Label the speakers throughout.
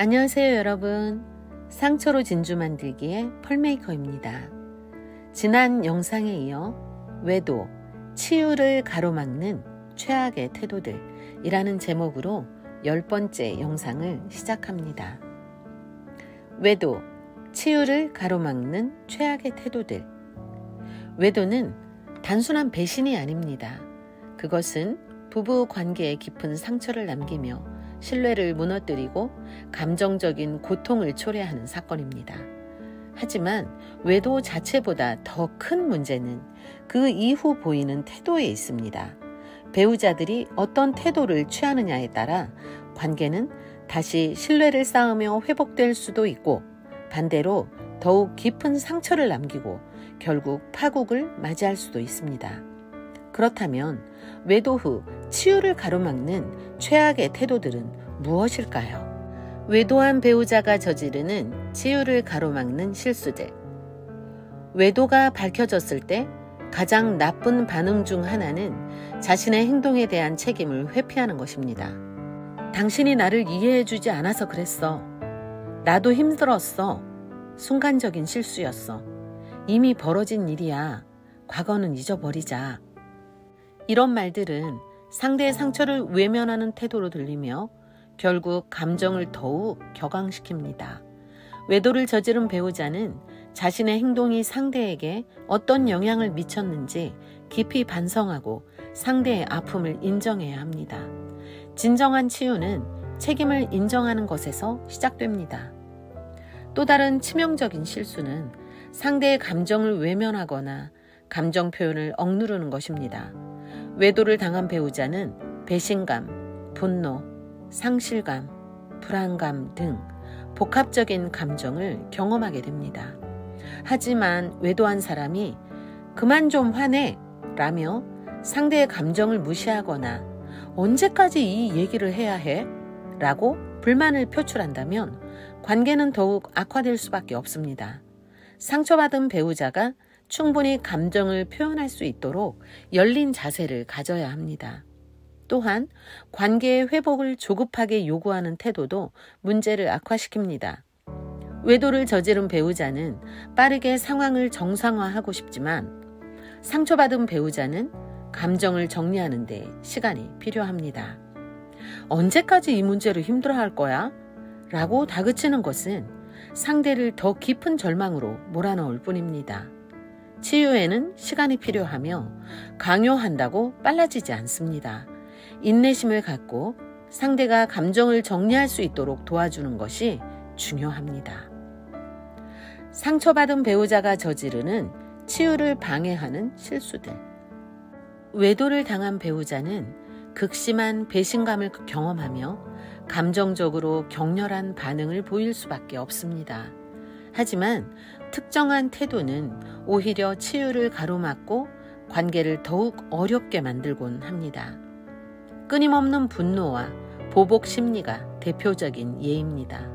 Speaker 1: 안녕하세요 여러분. 상처로 진주 만들기의 펄메이커입니다. 지난 영상에 이어 외도, 치유를 가로막는 최악의 태도들 이라는 제목으로 10번째 영상을 시작합니다. 외도, 치유를 가로막는 최악의 태도들. 외도는 단순한 배신이 아닙니다. 그것은 부부 관계에 깊은 상처를 남기며 신뢰를 무너뜨리고 감정적인 고통을 초래하는 사건입니다. 하지만 외도 자체보다 더 큰 문제는 그 이후 보이는 태도에 있습니다. 배우자들이 어떤 태도를 취하느냐에 따라 관계는 다시 신뢰를 쌓으며 회복될 수도 있고 반대로 더욱 깊은 상처를 남기고 결국 파국을 맞이할 수도 있습니다. 그렇다면 외도 후 치유를 가로막는 최악의 태도들은 무엇일까요? 외도한 배우자가 저지르는 치유를 가로막는 실수들. 외도가 밝혀졌을 때 가장 나쁜 반응 중 하나는 자신의 행동에 대한 책임을 회피하는 것입니다. 당신이 나를 이해해주지 않아서 그랬어. 나도 힘들었어. 순간적인 실수였어. 이미 벌어진 일이야. 과거는 잊어버리자. 이런 말들은 상대의 상처를 외면하는 태도로 들리며 결국 감정을 더욱 격앙시킵니다. 외도를 저지른 배우자는 자신의 행동이 상대에게 어떤 영향을 미쳤는지 깊이 반성하고 상대의 아픔을 인정해야 합니다. 진정한 치유는 책임을 인정하는 것에서 시작됩니다. 또 다른 치명적인 실수는 상대의 감정을 외면하거나 감정 표현을 억누르는 것입니다. 외도를 당한 배우자는 배신감, 분노, 상실감, 불안감 등 복합적인 감정을 경험하게 됩니다. 하지만 외도한 사람이 그만 좀 화내 라며 상대의 감정을 무시하거나 언제까지 이 얘기를 해야 해? 라고 불만을 표출한다면 관계는 더욱 악화될 수밖에 없습니다. 상처받은 배우자가 충분히 감정을 표현할 수 있도록 열린 자세를 가져야 합니다. 또한 관계의 회복을 조급하게 요구하는 태도도 문제를 악화시킵니다. 외도를 저지른 배우자는 빠르게 상황을 정상화하고 싶지만 상처받은 배우자는 감정을 정리하는 데 시간이 필요합니다. 언제까지 이 문제로 힘들어할 거야? 라고 다그치는 것은 상대를 더 깊은 절망으로 몰아넣을 뿐입니다. 치유에는 시간이 필요하며 강요한다고 빨라지지 않습니다. 인내심을 갖고 상대가 감정을 정리할 수 있도록 도와주는 것이 중요합니다. 상처받은 배우자가 저지르는 치유를 방해하는 실수들. 외도를 당한 배우자는 극심한 배신감을 경험하며 감정적으로 격렬한 반응을 보일 수밖에 없습니다. 하지만 특정한 태도는 오히려 치유를 가로막고 관계를 더욱 어렵게 만들곤 합니다. 끊임없는 분노와 보복 심리가 대표적인 예입니다.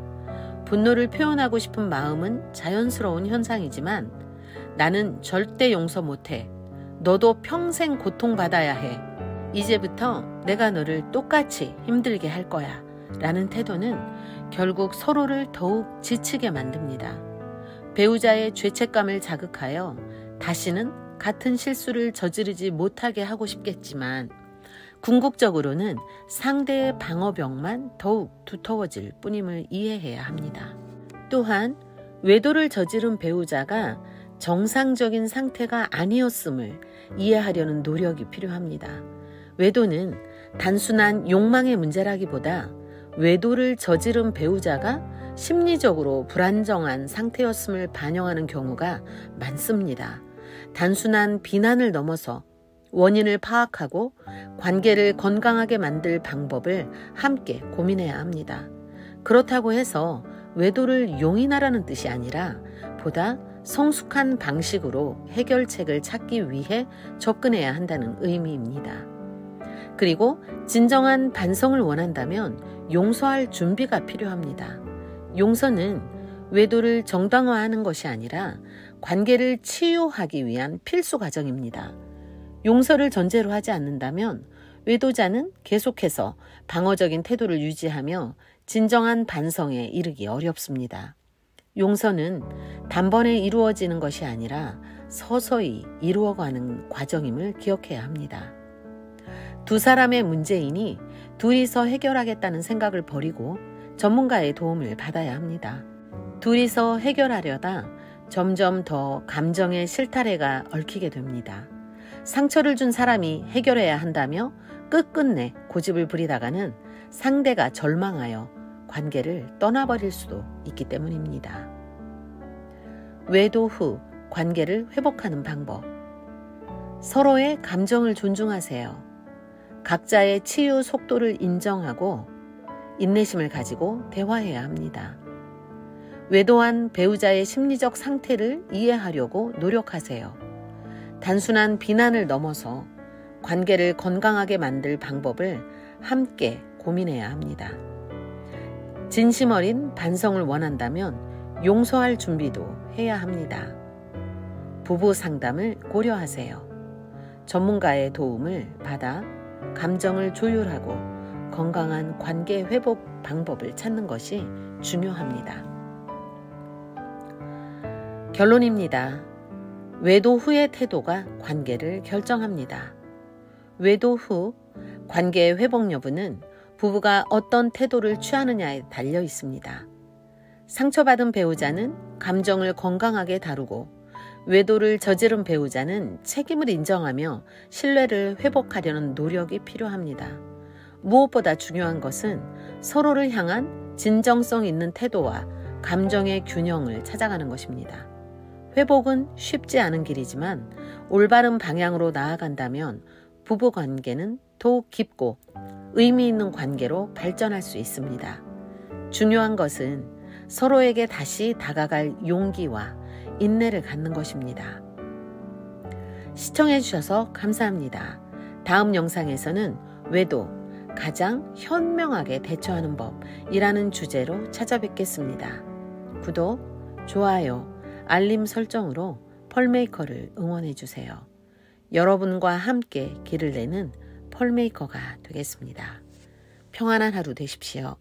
Speaker 1: 분노를 표현하고 싶은 마음은 자연스러운 현상이지만 나는 절대 용서 못해. 너도 평생 고통받아야 해. 이제부터 내가 너를 똑같이 힘들게 할 거야. 라는 태도는 결국 서로를 더욱 지치게 만듭니다. 배우자의 죄책감을 자극하여 다시는 같은 실수를 저지르지 못하게 하고 싶겠지만 궁극적으로는 상대의 방어벽만 더욱 두터워질 뿐임을 이해해야 합니다. 또한 외도를 저지른 배우자가 정상적인 상태가 아니었음을 이해하려는 노력이 필요합니다. 외도는 단순한 욕망의 문제라기보다 외도를 저지른 배우자가 심리적으로 불안정한 상태였음을 반영하는 경우가 많습니다. 단순한 비난을 넘어서 원인을 파악하고 관계를 건강하게 만들 방법을 함께 고민해야 합니다. 그렇다고 해서 외도를 용인하라는 뜻이 아니라 보다 성숙한 방식으로 해결책을 찾기 위해 접근해야 한다는 의미입니다. 그리고 진정한 반성을 원한다면 용서할 준비가 필요합니다. 용서는 외도를 정당화하는 것이 아니라 관계를 치유하기 위한 필수 과정입니다. 용서를 전제로 하지 않는다면 외도자는 계속해서 방어적인 태도를 유지하며 진정한 반성에 이르기 어렵습니다. 용서는 단번에 이루어지는 것이 아니라 서서히 이루어가는 과정임을 기억해야 합니다. 두 사람의 문제이니 둘이서 해결하겠다는 생각을 버리고 전문가의 도움을 받아야 합니다. 둘이서 해결하려다 점점 더 감정의 실타래가 얽히게 됩니다. 상처를 준 사람이 해결해야 한다며 끝끝내 고집을 부리다가는 상대가 절망하여 관계를 떠나버릴 수도 있기 때문입니다. 외도 후 관계를 회복하는 방법. 서로의 감정을 존중하세요. 각자의 치유 속도를 인정하고 인내심을 가지고 대화해야 합니다. 외도한 배우자의 심리적 상태를 이해하려고 노력하세요. 단순한 비난을 넘어서 관계를 건강하게 만들 방법을 함께 고민해야 합니다. 진심 어린 반성을 원한다면 용서할 준비도 해야 합니다. 부부 상담을 고려하세요. 전문가의 도움을 받아 감정을 조율하고 건강한 관계 회복 방법을 찾는 것이 중요합니다. 결론입니다. 외도 후의 태도가 관계를 결정합니다. 외도 후 관계의 회복 여부는 부부가 어떤 태도를 취하느냐에 달려 있습니다. 상처받은 배우자는 감정을 건강하게 다루고 외도를 저지른 배우자는 책임을 인정하며 신뢰를 회복하려는 노력이 필요합니다. 무엇보다 중요한 것은 서로를 향한 진정성 있는 태도와 감정의 균형을 찾아가는 것입니다. 회복은 쉽지 않은 길이지만 올바른 방향으로 나아간다면 부부관계는 더욱 깊고 의미 있는 관계로 발전할 수 있습니다. 중요한 것은 서로에게 다시 다가갈 용기와 인내를 갖는 것입니다. 시청해 주셔서 감사합니다. 다음 영상에서는 외도, 가장 현명하게 대처하는 법이라는 주제로 찾아뵙겠습니다. 구독, 좋아요, 알림 설정으로 펄메이커를 응원해 주세요. 여러분과 함께 길을 내는 펄메이커가 되겠습니다. 평안한 하루 되십시오.